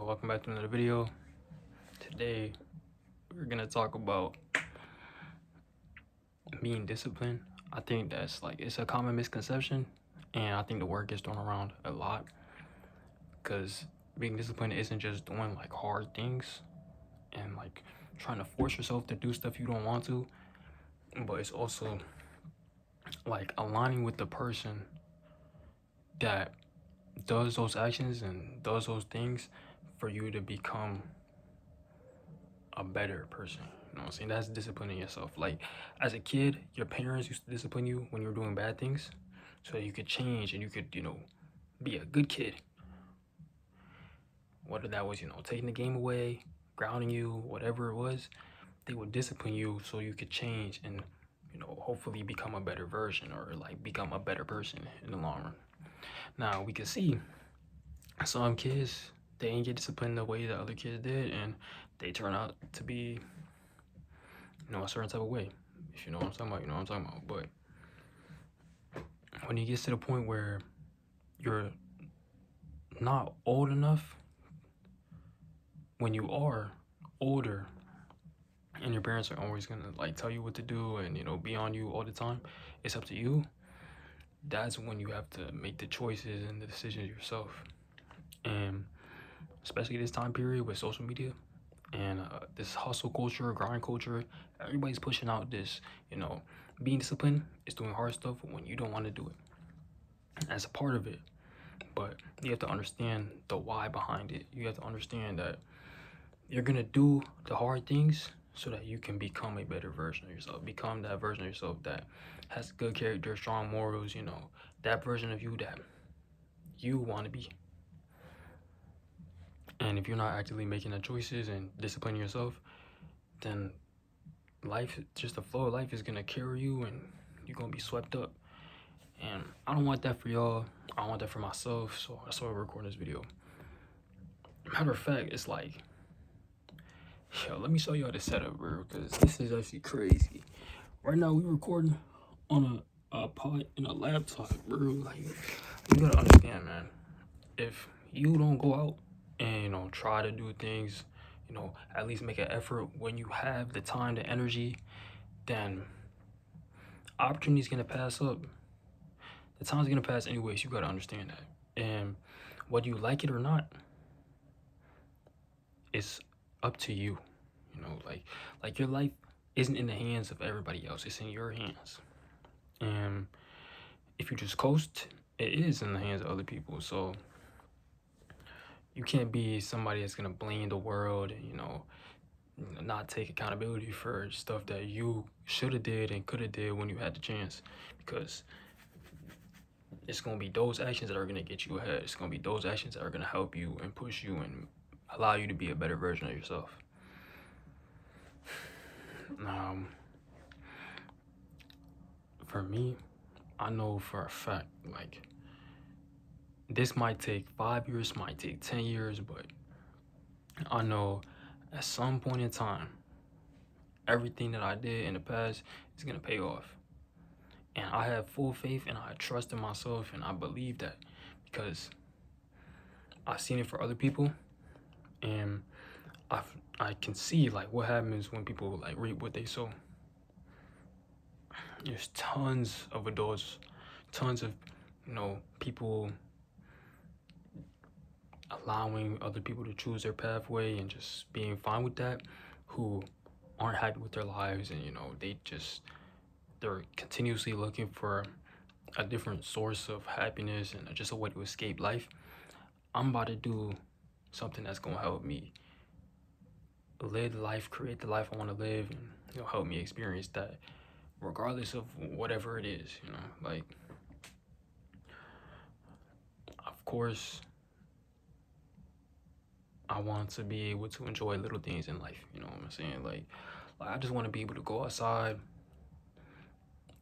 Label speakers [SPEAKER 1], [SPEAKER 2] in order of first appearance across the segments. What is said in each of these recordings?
[SPEAKER 1] Welcome back to another video. Today, we're gonna talk about being disciplined. I think that's it's a common misconception, and I think the word gets thrown around a lot because being disciplined isn't just doing hard things and trying to force yourself to do stuff you don't want to, but it's also aligning with the person that does those actions and does those things for you to become a better person. You know what I'm saying? That's disciplining yourself. Like as a kid, your parents used to discipline you when you were doing bad things so that you could change and you could, be a good kid. Whether that was, taking the game away, grounding you, whatever it was, they would discipline you so you could change and, hopefully become a better version or become a better person in the long run. Now we can see some kids, they ain't get disciplined the way that other kids did, and they turn out to be a certain type of way. If you know what I'm talking about, you know what I'm talking about. But when it gets to the point where you're not old enough, when you are older and your parents are always gonna tell you what to do and be on you all the time, it's up to you. That's when you have to make the choices and the decisions yourself. And especially this time period with social media and this hustle culture, grind culture, everybody's pushing out this, being disciplined is doing hard stuff when you don't want to do it. As a part of it, but you have to understand the why behind it. You have to understand that you're gonna do the hard things so that you can become a better version of yourself, become that version of yourself that has good character, strong morals, that version of you that you want to be. And if you're not actively making the choices and disciplining yourself, then life, just the flow of life is gonna carry you and you're gonna be swept up. And I don't want that for y'all. I want that for myself. So that's why we're recording this video. Matter of fact, it's yo, let me show y'all the setup, bro, because this is actually crazy. Right now, we recording on a pod in a laptop, bro. You gotta understand, man. If you don't go out and try to do things, at least make an effort when you have the time, the energy, then opportunity's gonna pass up. The time's gonna pass anyways. You gotta understand that. And whether you like it or not, it's up to you. Your life isn't in the hands of everybody else. It's in your hands. And if you just coast, it is in the hands of other people. So you can't be somebody that's gonna blame the world and not take accountability for stuff that you should have did and could have did when you had the chance, because it's gonna be those actions that are gonna get you ahead. It's gonna be those actions that are gonna help you and push you and allow you to be a better version of yourself. For me, I know for a fact, this might take 5 years, might take 10 years, but I know at some point in time, everything that I did in the past is gonna pay off. And I have full faith and I trust in myself and I believe that because I've seen it for other people and I can see what happens when people reap what they sow. There's tons of adults, tons of people allowing other people to choose their pathway and just being fine with that, who aren't happy with their lives and they're continuously looking for a different source of happiness and just a way to escape life. I'm about to do something that's gonna help me live the life, create the life I want to live, and help me experience that regardless of whatever it is. Of course I want to be able to enjoy little things in life, you know what I'm saying? I just want to be able to go outside,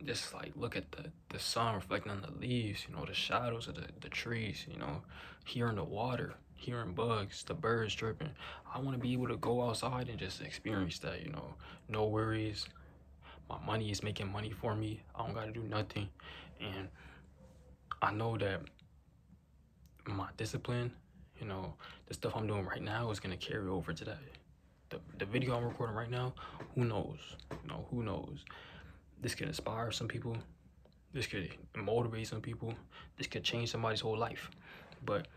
[SPEAKER 1] just look at the sun reflecting on the leaves, the shadows of the trees, hearing the water, hearing bugs, the birds chirping. I want to be able to go outside and just experience that, no worries. My money is making money for me. I don't got to do nothing. And I know that my discipline, the stuff I'm doing right now is gonna carry over to that. The video I'm recording right now, who knows? Who knows? This could inspire some people. This could motivate some people. This could change somebody's whole life. But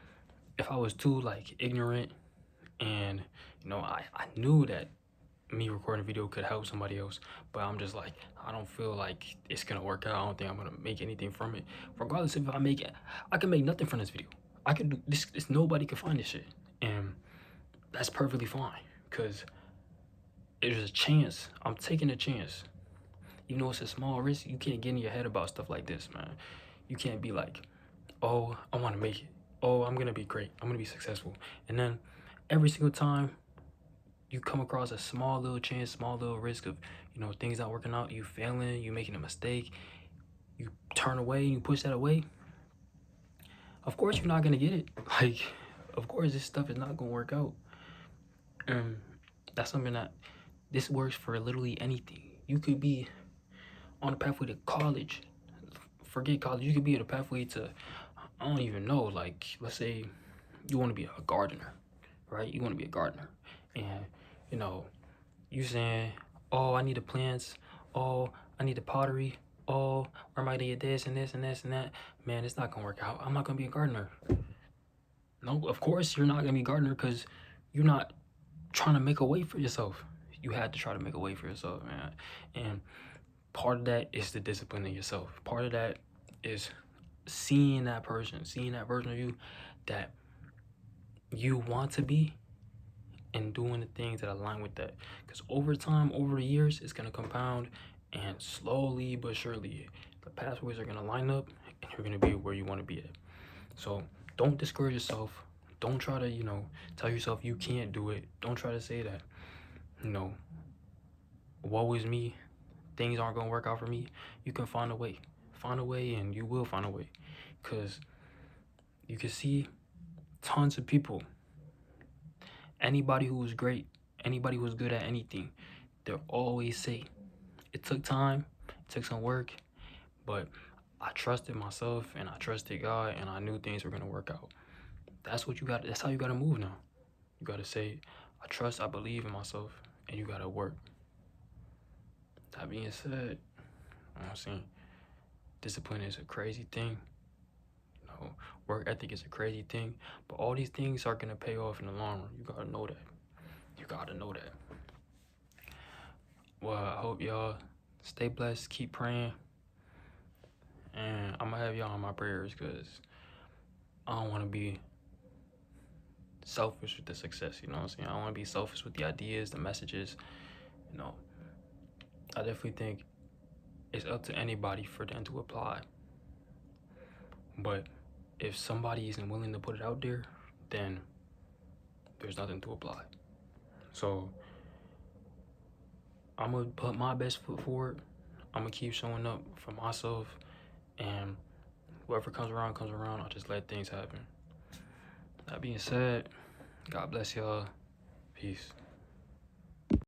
[SPEAKER 1] if I was too like ignorant and I knew that me recording a video could help somebody else, but I'm just like, I don't feel like it's gonna work out. I don't think I'm gonna make anything from it. Regardless if I make it, I can make nothing from this video. I could do this, nobody can find this shit. And that's perfectly fine. Cause there's a chance. I'm taking a chance. Even though it's a small risk, you can't get in your head about stuff like this, man. You can't be like, oh, I wanna make it. Oh, I'm gonna be great. I'm gonna be successful. And then every single time you come across a small little chance, small little risk of, things not working out, you failing, you making a mistake, you turn away, you push that away. Of course, you're not gonna get it. Like, of course, this stuff is not gonna work out. That's something that this works for literally anything. You could be on a pathway to college. Forget college. You could be on a pathway to, I don't even know. Like, let's say you want to be a gardener, right? You want to be a gardener, and you saying, oh, I need the plants. Oh, I need the pottery. Oh, where am I gonna get this and this and this and that? Man, it's not gonna work out. I'm not gonna be a gardener. No, of course you're not gonna be a gardener because you're not trying to make a way for yourself. You had to try to make a way for yourself, man. And part of that is the discipline in yourself. Part of that is seeing that version of you that you want to be, and doing the things that align with that. Because over time, over the years, it's gonna compound, and slowly but surely, the pathways are gonna line up, and you're gonna be where you want to be at. So don't discourage yourself. Don't try to tell yourself you can't do it. Don't try to say that woe is me, things aren't gonna work out for me. You can find a way. Find a way, and you will find a way. Because you can see tons of people. Anybody who was great, anybody who was good at anything, they'll always say, it took time, it took some work, but I trusted myself and I trusted God and I knew things were gonna work out. That's how you gotta move now. You gotta say, I trust, I believe in myself, and you gotta work. That being said, you know what I'm saying? Discipline is a crazy thing. Work ethic is a crazy thing, but all these things are gonna pay off in the long run. You gotta know that. You gotta know that. Well, I hope y'all stay blessed, keep praying, and I'm gonna have y'all in my prayers because I don't want to be selfish with the success. You know what I'm saying? I don't want to be selfish with the ideas, the messages. I definitely think it's up to anybody for them to apply. But if somebody isn't willing to put it out there, then there's nothing to apply. So I'm gonna put my best foot forward. I'm gonna keep showing up for myself, and whoever comes around, I'll just let things happen. That being said, God bless y'all. Peace.